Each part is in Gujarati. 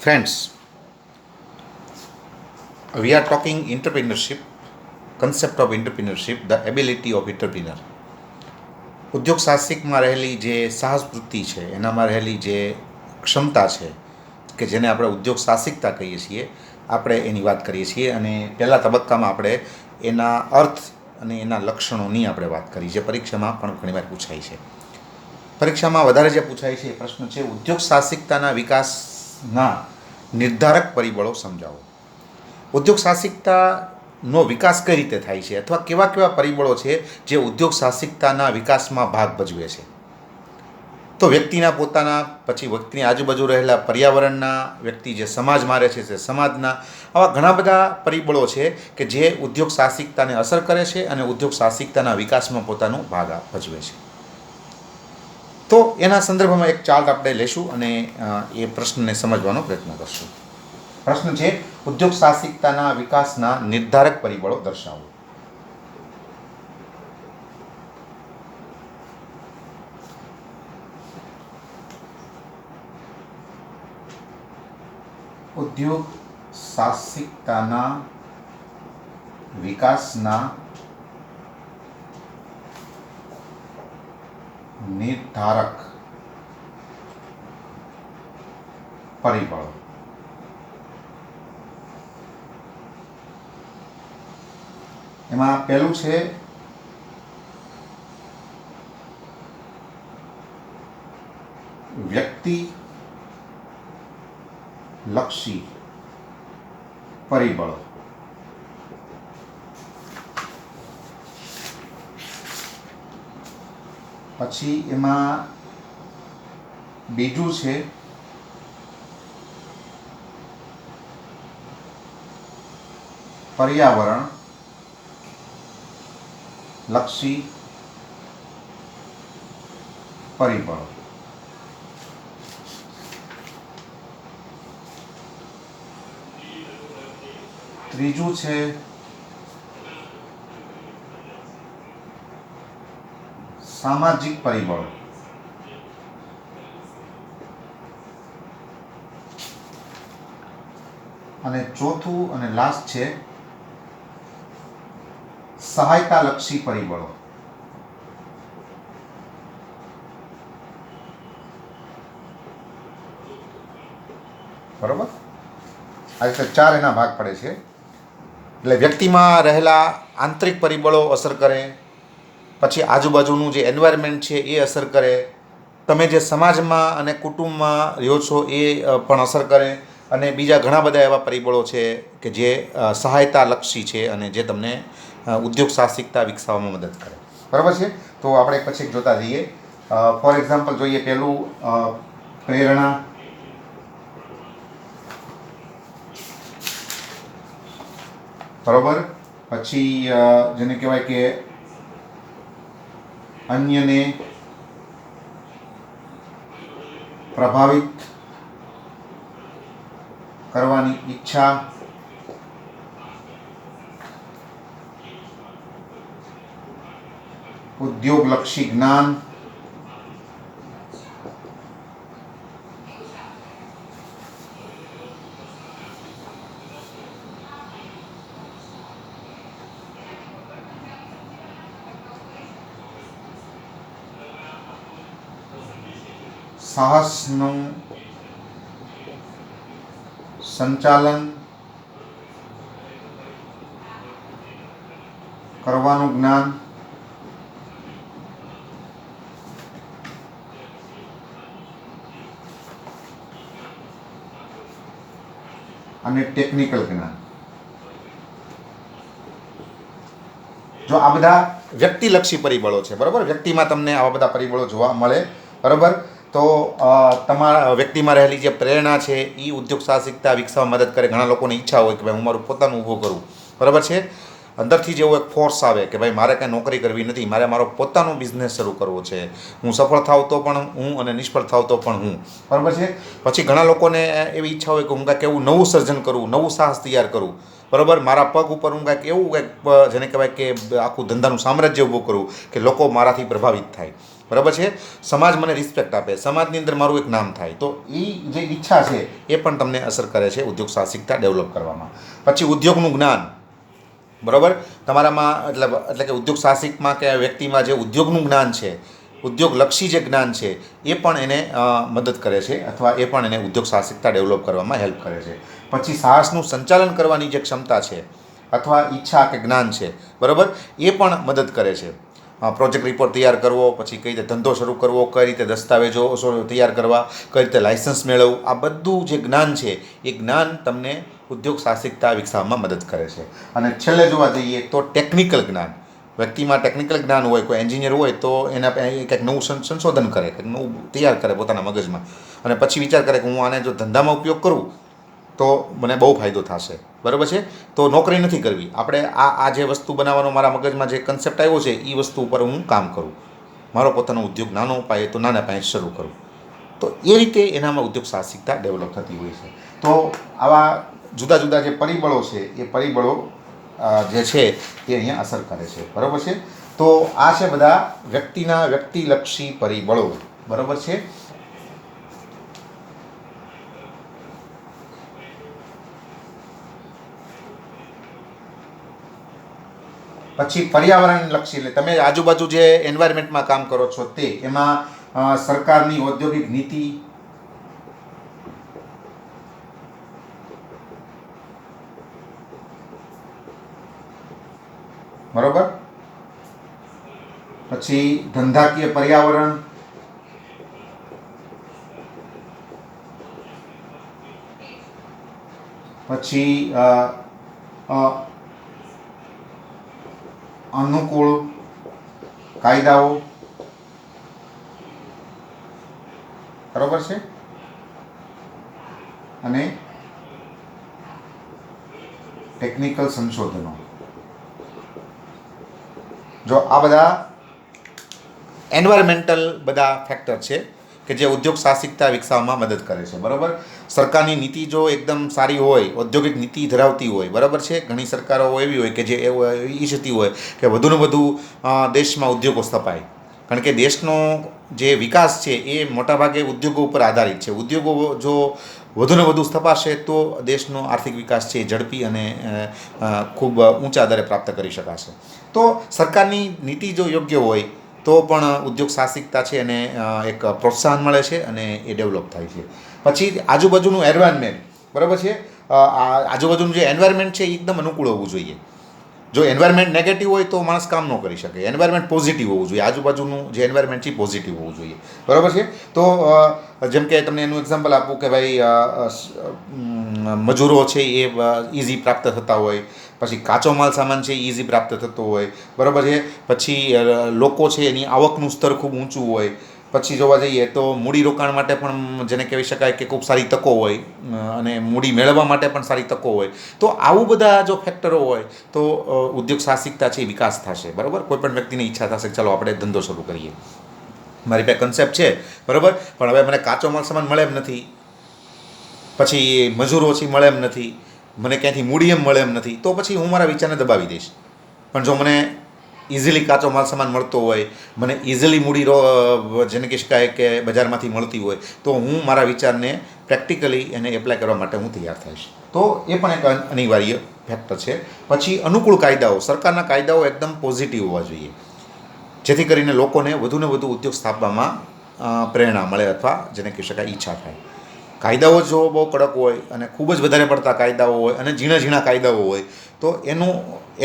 Friends, we are talking entrepreneurship, concept of entrepreneurship, the ability of entrepreneur. ઉદ્યોગ સાહસિકમાં રહેલી જે સાહસવૃત્તિ છે, એનામાં રહેલી જે ક્ષમતા છે કે જેને આપણે ઉદ્યોગ સાહસિકતા કહીએ છીએ, આપણે એની વાત કરીએ છીએ. અને પહેલા તબક્કામાં આપણે એના અર્થ અને એના લક્ષણોની આપણે વાત કરી, જે પરીક્ષામાં પણ ઘણીવાર પૂછાય છે. પરીક્ષામાં વધારે જે પૂછાય છે એ પ્રશ્ન છે, ઉદ્યોગ સાહસિકતાના વિકાસના નિર્ધારક પરિબળો સમજાવો. ઉદ્યોગ સાહસિકતાનો વિકાસ કઈ રીતે થાય છે, અથવા કેવા કેવા પરિબળો છે જે ઉદ્યોગ સાહસિકતાના વિકાસમાં ભાગ ભજવે છે. તો વ્યક્તિના પોતાના, પછી વ્યક્તિની આજુબાજુ રહેલા પર્યાવરણના, વ્યક્તિ જે સમાજમાં રહે છે તે સમાજના, આવા ઘણા બધા પરિબળો છે કે જે ઉદ્યોગ સાહસિકતાને અસર કરે છે અને ઉદ્યોગ સાહસિકતાના વિકાસમાં પોતાનો ભાગ ભજવે છે. તો એના સંદર્ભમાં એક ચાર્ટ આપણે લેશું અને એ પ્રશ્નને સમજવાનો પ્રયત્ન કરશું. પ્રશ્ન છે, ઉદ્યોગ સાહસિકતાના વિકાસના નિર્ધારક પરિબળો દર્શાવો. ઉદ્યોગ સાહસિકતાના વિકાસના નિર્ધારક પરિબળો. એમાં પહેલું છે વ્યક્તિ લક્ષી પરિબળો. પછી એમાં બીજું છે પર્યાવરણ લક્ષી પરિબળો. ત્રીજું છે સામાજિક પરિબળો. અને ચોથું અને લાસ્ટ છે સહાયતાલક્ષી પરિબળો. બરોબર, આ રીતે ચાર એના ભાગ પડે છે. એટલે વ્યક્તિમાં રહેલા આંતરિક પરિબળો અસર કરે, પછી આજુબાજુનું જે એન્વાયરમેન્ટ છે એ અસર કરે, તમે જે સમાજમાં અને કુટુંબમાં રહ્યો છો એ પણ અસર કરે, અને બીજા ઘણા બધા એવા પરિબળો છે કે જે સહાયતાલક્ષી છે અને જે તમને ઉદ્યોગ સાહસિકતા વિકસાવવામાં મદદ કરે. બરાબર છે. તો આપણે એક પછી જોતા જઈએ. ફોર એક્ઝામ્પલ જોઈએ, પહેલું પ્રેરણા. બરાબર. પછી જેને કહેવાય કે અન્યને પ્રભાવિત કરવાની ઈચ્છા. ઉદ્યોગલક્ષી જ્ઞાન. સાહસનું સંચાલન કરવાનું જ્ઞાન. અને ટેકનિકલ જ્ઞાન. જો આ બધા વ્યક્તિલક્ષી પરિબળો છે. બરાબર, વ્યક્તિમાં તમને આવા બધા પરિબળો જોવા મળે. બરાબર. તો તમારા વ્યક્તિમાં રહેલી જે પ્રેરણા છે એ ઉદ્યોગ સાહસિકતા વિકસાવવા મદદ કરે. ઘણા લોકોની ઈચ્છા હોય કે ભાઈ હું મારું પોતાનું ઊભું કરું. બરાબર છે. અંદરથી જેવો એક ફોર્સ આવે કે ભાઈ મારે કાંઈ નોકરી કરવી નથી, મારે મારો પોતાનો બિઝનેસ શરૂ કરવો છે. હું સફળ થાવ તો પણ હું અને નિષ્ફળ થાવ તો પણ હું. બરાબર છે. પછી ઘણા લોકોને એવી ઈચ્છા હોય કે હું કાંઈક એવું નવું સર્જન કરું, નવું સાહસ તૈયાર કરું. બરાબર, મારા પગ ઉપર હું કાંઈક એવું કાંઈક જેને કહેવાય કે આખું ધંધાનું સામ્રાજ્ય ઊભું કરું કે લોકો મારાથી પ્રભાવિત થાય. બરાબર છે, સમાજ મને રિસ્પેક્ટ આપે, સમાજની અંદર મારું એક નામ થાય, તો એ જે ઈચ્છા છે એ પણ તમને અસર કરે છે ઉદ્યોગ સાહસિકતા ડેવલપ કરવામાં. પછી ઉદ્યોગનું જ્ઞાન, બરાબર, તમારામાં એટલે કે ઉદ્યોગ સાહસિકમાં કે વ્યક્તિમાં જે ઉદ્યોગનું જ્ઞાન છે, ઉદ્યોગલક્ષી જે જ્ઞાન છે એ પણ એને મદદ કરે છે, અથવા એ પણ એને ઉદ્યોગ સાહસિકતા ડેવલપ કરવામાં હેલ્પ કરે છે. પછી સાહસનું સંચાલન કરવાની જે ક્ષમતા છે અથવા ઈચ્છા કે જ્ઞાન છે, બરાબર, એ પણ મદદ કરે છે. પ્રોજેક્ટ રિપોર્ટ તૈયાર કરવો, પછી કઈ રીતે ધંધો શરૂ કરવો, કઈ રીતે દસ્તાવેજો તૈયાર કરવા, કઈ રીતે લાયસન્સ મેળવવું, આ બધું જે જ્ઞાન છે એ જ્ઞાન તમને ઉદ્યોગ સાહસિકતા વિકસાવવામાં મદદ કરે છે. અને છેલ્લે જોવા જઈએ તો ટેકનિકલ જ્ઞાન, વ્યક્તિમાં ટેકનિકલ જ્ઞાન હોય, કોઈ એન્જિનિયર હોય તો એના કંઈક નવું સંશોધન કરે, કંઈક નવું તૈયાર કરે પોતાના મગજમાં, અને પછી વિચાર કરે કે હું આને જો ધંધામાં ઉપયોગ કરું તો મને બહુ ફાયદો થશે, બરાબર છે. તો નોકરી નથી કરવી, આપણે આ જે વસ્તુ બનાવવાનો મારા મગજમાં જે કન્સેપ્ટ આવ્યો છે એ વસ્તુ ઉપર હું કામ કરું, મારો પોતાનો ઉદ્યોગ નાનો પાયે તો નાના પાયે શરૂ કરું. તો એ રીતે એનામાં ઉદ્યોગ સાહસિકતા ડેવલપ થતી હોય છે. તો આવા જુદા જુદા જે પરિબળો છે એ પરિબળો જે છે એ અહીંયા અસર કરે છે, બરાબર છે. તો આ છે બધા વ્યક્તિલક્ષી પરિબળો, બરાબર છે. પછી પર્યાવરણલક્ષી, એટલે તમે આજુબાજુ જે એન્વાયરમેન્ટમાં કામ કરો છો તે, એમાં સરકારની ઔદ્યોગિક નીતિ, બરોબર, પછી ધંધાકીય પર્યાવરણ, પછી અનુકૂળ કાયદાઓ, બરોબર છે, અને ટેકનિકલ સંશોધનો. જો આ બધા એન્વાયરમેન્ટલ બધા ફેક્ટર છે કે જે ઉદ્યોગ સાહસિકતા વિકસાવવામાં મદદ કરે છે, બરાબર. સરકારની નીતિ જો એકદમ સારી હોય, ઔદ્યોગિક નીતિ ધરાવતી હોય, બરાબર છે, ઘણી સરકારો એવી હોય કે જે ઈચ્છતી હોય કે વધુને વધુ દેશમાં ઉદ્યોગો સ્થપાય, કારણ કે દેશનો જે વિકાસ છે એ મોટાભાગે ઉદ્યોગો ઉપર આધારિત છે. ઉદ્યોગો જો વધુને વધુ સ્થપાશે તો દેશનો આર્થિક વિકાસ છે એ ઝડપી અને ખૂબ ઊંચા દરે પ્રાપ્ત કરી શકાશે. તો સરકારની નીતિ જો યોગ્ય હોય તો પણ ઉદ્યોગ સાહસિકતા છે એને એક પ્રોત્સાહન મળે છે અને એ ડેવલપ થાય છે. પછી આજુબાજુનું એન્વાયરમેન્ટ, બરાબર છે, આજુબાજુનું જે એન્વાયરમેન્ટ છે એ એકદમ અનુકૂળ હોવું જોઈએ. જો એન્વાયરમેન્ટ નેગેટિવ હોય તો માણસ કામ ન કરી શકે. એન્વાયરમેન્ટ પોઝિટિવ હોવું જોઈએ, આજુબાજુનું જે એન્વાયરમેન્ટ છે પોઝિટિવ હોવું જોઈએ, બરાબર છે. તો જેમ કે તમને એનું એક્ઝામ્પલ આપું કે ભાઈ મજૂરો છે એ ઇઝી પ્રાપ્ત થતા હોય, પછી કાચો માલ સામાન છે એ ઇઝી પ્રાપ્ત થતો હોય, બરાબર છે. પછી લોકો છે એની આવકનું સ્તર ખૂબ ઊંચું હોય. પછી જોવા જઈએ તો મૂડી રોકાણ માટે પણ જેને કહેવી શકાય કે ખૂબ સારી તકો હોય, અને મૂડી મેળવવા માટે પણ સારી તકો હોય. તો આવું બધા જો ફેક્ટરો હોય તો ઉદ્યોગ સાહસિકતા છે એ વિકાસ થશે, બરાબર. કોઈ પણ વ્યક્તિની ઈચ્છા થશે કે ચાલો આપણે ધંધો શરૂ કરીએ, મારી પાસે કન્સેપ્ટ છે, બરાબર, પણ હવે મને કાચો માલ સામાન મળે એમ નથી, પછી મજૂરો ઓછી મળે એમ નથી, મને ક્યાંથી મૂડી એમ મળે એમ નથી, તો પછી હું મારા વિચારને દબાવી દઈશ. પણ જો મને ઇઝીલી કાચો માલ સામાન મળતો હોય, મને ઇઝીલી મૂડી જેને કહી શકાય કે બજારમાંથી મળતી હોય, તો હું મારા વિચારને પ્રેક્ટિકલી એને એપ્લાય કરવા માટે હું તૈયાર થઈશ. તો એ પણ એક અનિવાર્ય ફેક્ટર છે. પછી અનુકૂળ કાયદાઓ, સરકારના કાયદાઓ એકદમ પોઝિટિવ હોવા જોઈએ, જેથી કરીને લોકોને વધુને વધુ ઉદ્યોગ સ્થાપવામાં પ્રેરણા મળે અથવા જેને કહી શકાય ઈચ્છા થાય. કાયદાઓ જો બહુ કડક હોય અને ખૂબ જ વધારે પડતા કાયદાઓ હોય અને ઝીણા કાયદાઓ હોય તો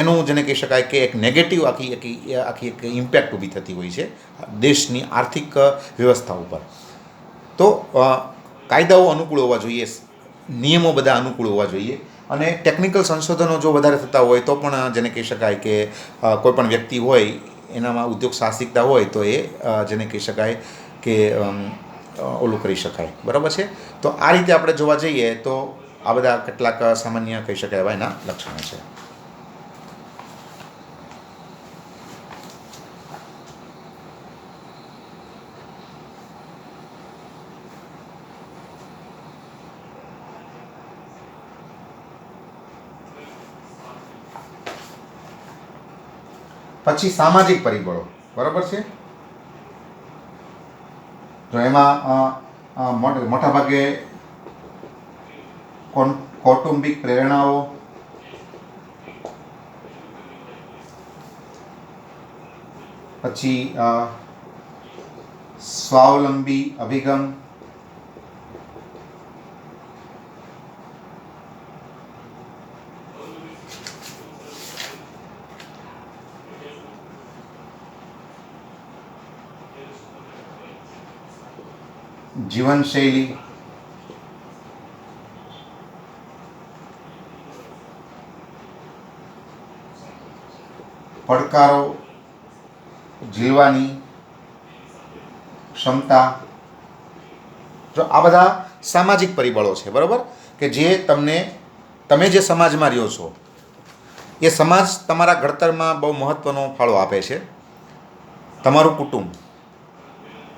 એનું જેને કહી શકાય કે એક નેગેટિવ આખી એક ઇમ્પેક્ટ ઊભી થતી હોય છે દેશની આર્થિક વ્યવસ્થા ઉપર. તો કાયદાઓ અનુકૂળ હોવા જોઈએ, નિયમો બધા અનુકૂળ હોવા જોઈએ, અને ટેકનિકલ સંશોધનો જો વધારે થતા હોય તો પણ જેને કહી શકાય કે કોઈ પણ વ્યક્તિ હોય એનામાં ઉદ્યોગ સાહસિકતા હોય તો એ જેને કહી શકાય કે ઓલું કરી શકાય, બરાબર છે. તો આ રીતે આપણે જોવા જઈએ તો આ બધા કેટલાક સામાન્ય કહી શકાય એવા એના લક્ષણો છે. પછી સામાજિક પરિબળો, બરાબર છે. તો એમાં મોટા ભાગે કૌટુંબિક પ્રેરણાઓ, પછી સ્વાવલંબી અભિગમ, જીવનશૈલી, પડકારો ઝીલવાની ક્ષમતા. જો આ બધા સામાજિક પરિબળો છે, બરાબર, કે જે તમે જે સમાજમાં રહ્યો છો એ સમાજ તમારા ઘડતરમાં બહુ મહત્ત્વનો ફાળો આપે છે. તમારું કુટુંબ,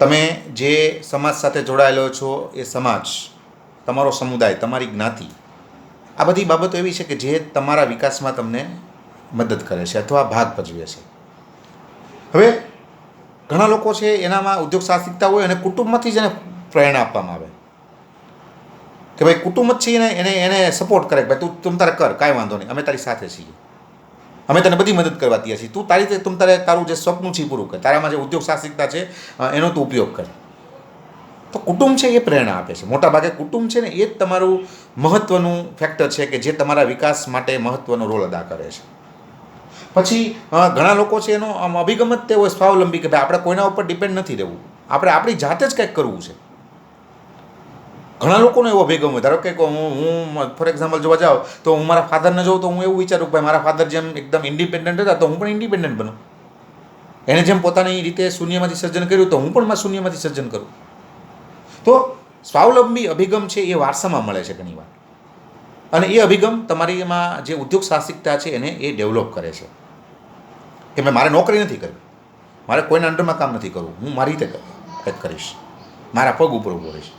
તમે જે સમાજ સાથે જોડાયેલો છો એ સમાજ, તમારો સમુદાય, તમારી જ્ઞાતિ, આ બધી બાબતો એવી છે કે જે તમારા વિકાસમાં તમને મદદ કરે છે અથવા ભાગ ભજવે છે. હવે ઘણા લોકો છે એનામાં ઉદ્યોગ સાહસિકતા હોય અને કુટુંબમાંથી જ એને પ્રેરણા આપવામાં આવે કે ભાઈ કુટુંબ જ છે એને સપોર્ટ કરે કે ભાઈ તું તારે કર, કાંઈ વાંધો નહીં, અમે તારી સાથે છીએ, અમે તને બધી મદદ કરવા તૈયાર છીએ, તું તારું જે સપનું છે એ પૂરું કર, તારામાં જે ઉદ્યોગ સાહસિકતા છે એનો તું ઉપયોગ કર. તો કુટુંબ છે એ પ્રેરણા આપે છે. મોટાભાગે કુટુંબ છે ને એ જ તમારું મહત્ત્વનું ફેક્ટર છે કે જે તમારા વિકાસ માટે મહત્ત્વનો રોલ અદા કરે છે. પછી ઘણા લોકો છે એનો અભિગમ જ તે હોય સ્વાવલંબી કે ભાઈ આપણે કોઈના ઉપર ડિપેન્ડ નથી રહેવું, આપણે આપણી જાતે જ કંઈક કરવું છે. ઘણા લોકોનો એવો અભિગમ હોય, ધારો કે હું ફોર એક્ઝામ્પલ જોવા જાઉં તો હું મારા ફાધરને જોઉં તો હું એવું વિચારું કે ભાઈ મારા ફાધર જેમ એકદમ ઇન્ડિપેન્ડન્ટ હતા તો હું પણ ઇન્ડિપેન્ડન્ટ બનું. એણે જેમ પોતાની રીતે શૂન્યમાંથી સર્જન કર્યું તો હું પણ મારા શૂન્યમાંથી સર્જન કરું. તો સ્વાવલંબી અભિગમ છે એ વારસામાં મળે છે ઘણીવાર, અને એ અભિગમ તમારીમાં જે ઉદ્યોગ સાહસિકતા છે એને એ ડેવલપ કરે છે કે ભાઈ મારે નોકરી નથી કરવી, મારે કોઈના અંડરમાં કામ નથી કરવું, હું મારી રીતે કંઈક કરીશ, મારા પગ ઉપર ઊભો રહીશ.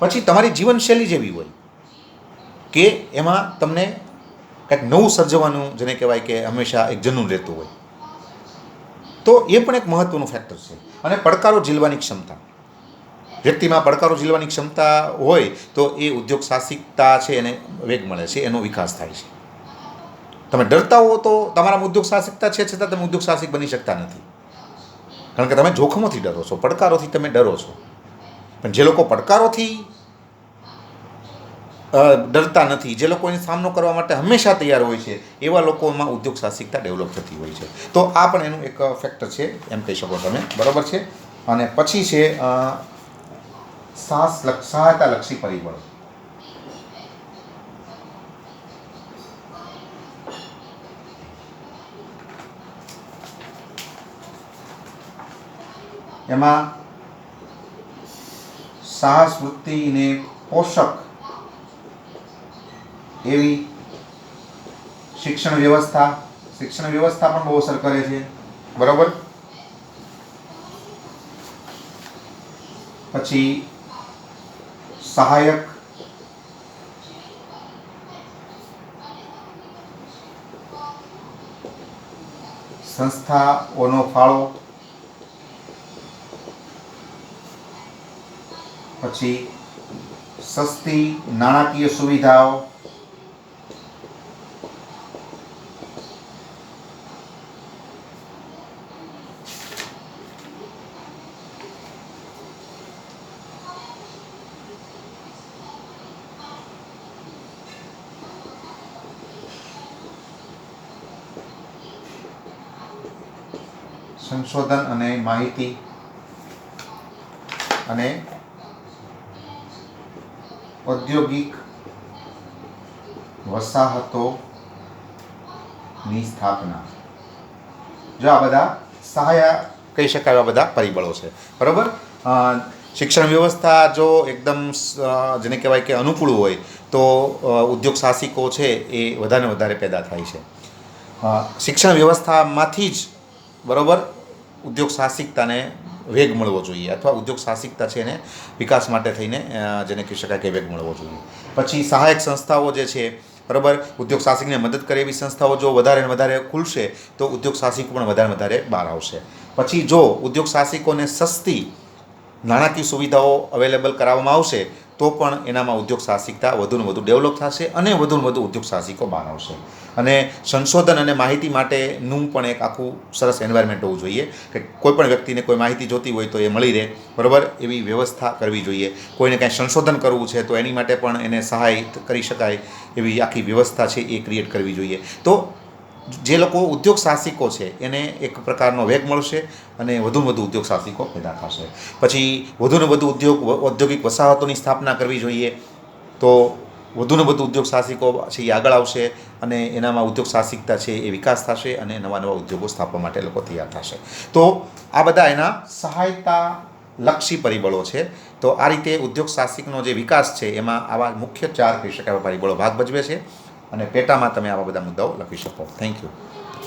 પછી તમારી જીવનશૈલી જેવી હોય કે એમાં તમને કંઈક નવું સર્જવાનું, જેને કહેવાય કે હંમેશા એક જનૂન રહેતું હોય, તો એ પણ એક મહત્ત્વનું ફેક્ટર છે. અને પડકારો ઝીલવાની ક્ષમતા, વ્યક્તિમાં પડકારો ઝીલવાની ક્ષમતા હોય તો એ ઉદ્યોગ સાહસિકતા છે એને વેગ મળે છે, એનો વિકાસ થાય છે. તમે ડરતા હો તો તમારામાં ઉદ્યોગ સાહસિકતા છે છતાં તમે ઉદ્યોગ સાહસિક બની શકતા નથી, કારણ કે તમે જોખમોથી ડરો છો, પડકારોથી તમે ડરો છો. પણ જે લોકો પડકારોથી ડરતા નથી, જે લોકો એનો સામનો કરવા માટે હંમેશા તૈયાર હોય છે, એવા લોકોમાં ઉદ્યોગ સાહસિકતા ડેવલપ થતી હોય છે. તો આ પણ એનું એક ફેક્ટર છે એમ કહી શકો તમે, બરાબર છે. અને પછી છે સહાયતાલક્ષી પરિબળો. એમાં સાહસ વૃત્તિને પોષક એવી શિક્ષણ વ્યવસ્થા પણ બહુ અસર કરે છે, બરાબર. પછી સહાયક સંસ્થાઓનો ફાળો, પછી સસ્તી નાણાકીય સુવિધાઓ, સંશોધન અને માહિતી અને ઔદ્યોગિક વસાહતોની સ્થાપના. જો આ બધા સહાય કહી શકાય, એવા બધા પરિબળો છે, બરાબર. શિક્ષણ વ્યવસ્થા જો એકદમ જેને કહેવાય કે અનુકૂળ હોય તો ઉદ્યોગ સાહસિકો છે એ વધારે પેદા થાય છે. શિક્ષણ વ્યવસ્થામાંથી જ, બરાબર, ઉદ્યોગ સાહસિકતાને વેગ મળવો જોઈએ, અથવા ઉદ્યોગ સાહસિકતા છે એને વિકાસ માટે થઈને જેને કહી શકાય કે વેગ મળવો જોઈએ. પછી સહાયક સંસ્થાઓ જે છે, બરાબર, ઉદ્યોગ સાહસિકને મદદ કરે એવી સંસ્થાઓ જો વધારે ને વધારે ખુલશે તો ઉદ્યોગ સાહસિકો પણ વધારે બહાર આવશે. પછી જો ઉદ્યોગ સાહસિકોને સસ્તી નાણાકીય સુવિધાઓ અવેલેબલ કરાવવામાં આવશે તો પણ એનામાં ઉદ્યોગ સાહસિકતા વધુને વધુ ડેવલપ થશે અને વધુને વધુ ઉદ્યોગ સાહસિકો બહાર આવશે. અને સંશોધન અને માહિતી માટેનું પણ એક આખું સરસ એન્વાયરમેન્ટ હોવું જોઈએ કે કોઈ પણ વ્યક્તિને કોઈ માહિતી જોતી હોય તો એ મળી રહે, બરાબર, એવી વ્યવસ્થા કરવી જોઈએ. કોઈને કાંઈ સંશોધન કરવું છે તો એની માટે પણ એને સહાય કરી શકાય એવી આખી વ્યવસ્થા છે એ ક્રિએટ કરવી જોઈએ. તો જે લોકો ઉદ્યોગ સાહસિકો છે એને એક પ્રકારનો વેગ મળશે અને વધુને વધુ ઉદ્યોગ સાહસિકો પેદા થશે. પછી વધુને વધુ ઔદ્યોગિક વસાહતોની સ્થાપના કરવી જોઈએ. તો વધુને વધુ ઉદ્યોગ સાહસિકો છે એ આગળ આવશે અને એનામાં ઉદ્યોગ સાહસિકતા છે એ વિકાસ થશે અને નવા નવા ઉદ્યોગો સ્થાપવા માટે લોકો તૈયાર થશે. તો આ બધા એના સહાયતા લક્ષી પરિબળો છે. તો આ રીતે ઉદ્યોગ સાહસિકનો જે વિકાસ છે એમાં આવા મુખ્ય 4 કહી શકાય પરિબળો ભાગ ભજવે છે અને પેટામાં તમે આવા બધા મુદ્દાઓ લખી શકો. Thank you.